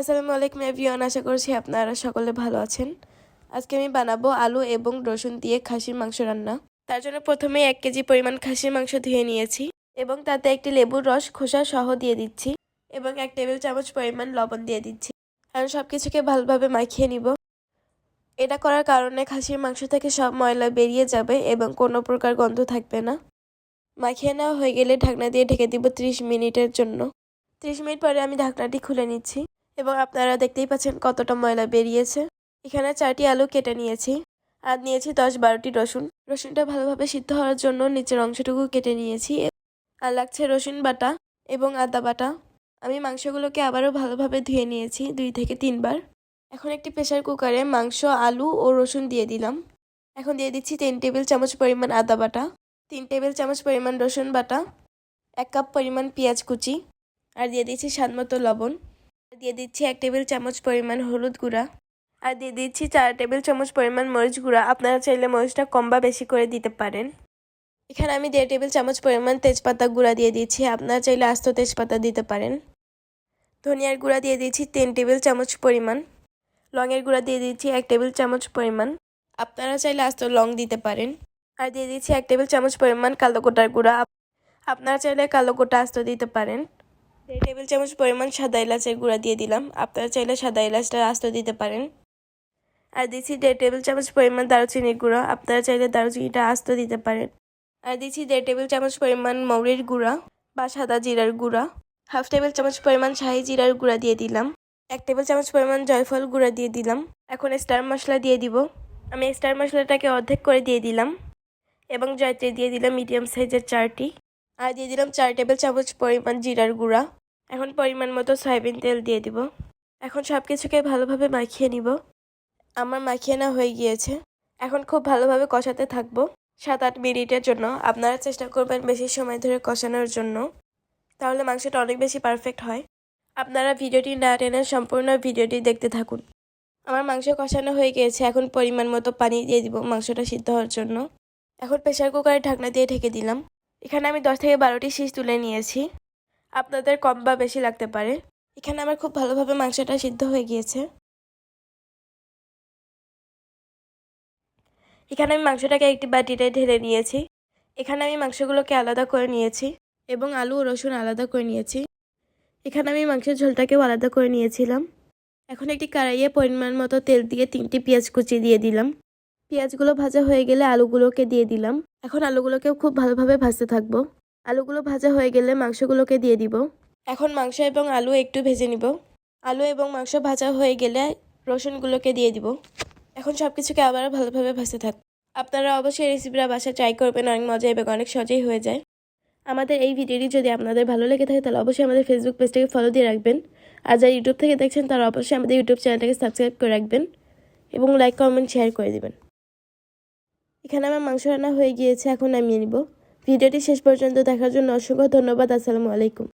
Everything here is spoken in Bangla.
আসসালামু আলাইকুম এভরিওয়ান, আশা করছি আপনারা সকলে ভালো আছেন। আজকে আমি বানাবো আলু এবং রসুন দিয়ে খাসির মাংস রান্না। তার জন্য প্রথমে 1 কেজি পরিমাণ খাসির মাংস ধুয়ে নিয়েছি এবং তাতে একটি লেবুর রস খোসা সহ দিয়ে দিচ্ছি এবং 1 টেবিল চামচ পরিমাণ লবণ দিয়ে দিচ্ছি। আর সব কিছুকে ভালোভাবে মাখিয়ে নিব। এটা করার কারণে খাসির মাংস থেকে সব ময়লা বেরিয়ে যাবে এবং কোনো প্রকার গন্ধ থাকবে না। মাখিয়ে নেওয়া হয়ে গেলে ঢাকনা দিয়ে ঢেকে দিব 30 মিনিটের জন্য। 30 মিনিট পরে আমি ঢাকনাটি খুলে নিচ্ছি এবং আপনারা দেখতেই পাচ্ছেন কতটা ময়লা বেরিয়েছে। এখানে 4টি আলু কেটে নিয়েছি আর নিয়েছি 10-12টি রসুন। রসুনটা ভালোভাবে সিদ্ধ হওয়ার জন্য নিচের অংশটুকু কেটে নিয়েছি। আর লাগছে রসুন বাটা এবং আদা বাটা। আমি মাংসগুলোকে আবারও ভালোভাবে ধুয়ে নিয়েছি 2 থেকে 3 বার। এখন একটি প্রেসার কুকারে মাংস, আলু ও রসুন দিয়ে দিলাম। এখন দিয়ে দিচ্ছি 3 টেবিল চামচ পরিমাণ আদা বাটা, 3 টেবিল চামচ পরিমাণ রসুন বাটা, 1 কাপ পরিমাণ পেঁয়াজ কুচি, আর দিয়ে দিচ্ছি স্বাদমতো লবণ, দিয়ে দিচ্ছি 1 টেবিল চামচ পরিমাণ হলুদ গুঁড়া, আর দিয়ে দিচ্ছি 4 টেবিল চামচ পরিমাণ মরিচ গুঁড়া। আপনারা চাইলে মরিচটা কম বা বেশি করে দিতে পারেন। এখানে আমি 1.5 টেবিল চামচ পরিমাণ তেজপাতা গুঁড়া দিয়ে দিচ্ছি। আপনারা চাইলে আস্ত তেজপাতা দিতে পারেন। ধনিয়ার গুঁড়া দিয়ে দিচ্ছি 3 টেবিল চামচ পরিমাণ, লংয়ের গুঁড়া দিয়ে দিচ্ছি 1 টেবিল চামচ পরিমাণ। আপনারা চাইলে আস্ত লং দিতে পারেন। আর দিয়ে দিচ্ছি 1 টেবিল চামচ পরিমাণ কালো গোটার গুঁড়া। আপনারা চাইলে কালো গোটা আস্ত দিতে পারেন। 1 টেবিল চামচ পরিমাণ সাদা এলাচের গুঁড়া দিয়ে দিলাম। আপনারা চাইলে সাদা এলাচটা আস্ত দিতে পারেন। আর দিচ্ছি 1.5 টেবিল চামচ পরিমাণ দারুচিনির গুঁড়া। আপনারা চাইলে দারুচিনিটা আস্ত দিতে পারেন। আর দিচ্ছি 1.5 টেবিল চামচ পরিমাণ মৌরির গুঁড়া বা সাদা জিরার গুঁড়া। 1/2 টেবিল চামচ পরিমাণ শাহি জিরার গুঁড়া দিয়ে দিলাম। 1 টেবিল চামচ পরিমাণ জয়ফল গুঁড়া দিয়ে দিলাম। এখন স্টার মশলা দিয়ে দিব। আমি স্টার মশলাটাকে অর্ধেক করে দিয়ে দিলাম এবং জয়ত্রী দিয়ে দিলাম মিডিয়াম সাইজের 4টি। আর দিয়ে দিলাম 4 টেবিল চামচ পরিমাণ জিরার গুঁড়া। এখন পরিমাণ মতো সয়াবিন তেল দিয়ে দিব। এখন সব কিছুকে ভালোভাবে মাখিয়ে নিব। আমার মাখিয়ে নেওয়া হয়ে গিয়েছে। এখন খুব ভালোভাবে কষাতে থাকবো 7-8 মিনিটের জন্য। আপনারা চেষ্টা করবেন বেশি সময় ধরে কষানোর জন্য, তাহলে মাংসটা অনেক বেশি পারফেক্ট হয়। আপনারা ভিডিওটি না টেনে সম্পূর্ণ ভিডিওটি দেখতে থাকুন। আমার মাংস কষানো হয়ে গিয়েছে। এখন পরিমাণ মতো পানি দিয়ে দিব মাংসটা সিদ্ধ হওয়ার জন্য। এখন প্রেসার কুকারে ঢাকনা দিয়ে ঢেকে দিলাম। এখানে আমি 10 থেকে 12টি শীষ তুলে নিয়েছি। আপনাদের কম বা বেশি লাগতে পারে। এখানে আমার খুব ভালোভাবে মাংসটা সিদ্ধ হয়ে গিয়েছে। এখানে আমি মাংসটাকে একটি বাটিতে ঢেলে নিয়েছি। এখানে আমি মাংসগুলোকে আলাদা করে নিয়েছি এবং আলু ও রসুন আলাদা করে নিয়েছি। এখানে আমি মাংসের ঝোলটাকেও আলাদা করে নিয়েছিলাম। এখন একটি কড়াইয়ে পরিমাণ মতো তেল দিয়ে 3টি পেঁয়াজ কুচি দিয়ে দিলাম। পেঁয়াজগুলো ভাজা হয়ে গেলে আলুগুলোকে দিয়ে দিলাম। এখন আলুগুলোকেও খুব ভালোভাবে ভাজতে থাকবো। আলুগুলো ভাজা হয়ে গেলে মাংসগুলোকে দিয়ে দিব। এখন মাংস এবং আলু একটু ভেজে নিব। আলু এবং মাংস ভাজা হয়ে গেলে রসুনগুলোকে দিয়ে দিব। এখন সব কিছুকে আবার ভালোভাবে ভাজতে থাক। আপনারা অবশ্যই রেসিপিটা বাসায় ট্রাই করবেন, অনেক মজা এবং অনেক সহজেই হয়ে যায়। আমাদের এই ভিডিওটি যদি আপনাদের ভালো লেগে থাকে তাহলে অবশ্যই আমাদের ফেসবুক পেজটাকে ফলো দিয়ে রাখবেন। আর যারা ইউটিউব থেকে দেখছেন তারা অবশ্যই আমাদের ইউটিউব চ্যানেলটাকে সাবস্ক্রাইব করে রাখবেন এবং লাইক, কমেন্ট, শেয়ার করে দিবেন। এখানে আমার মাংস রান্না হয়ে গিয়েছে। এখন নামিয়ে নিব। ভিডিওটি শেষ পর্যন্ত দেখার জন্য অসংখ্য ধন্যবাদ। আসসালামু আলাইকুম।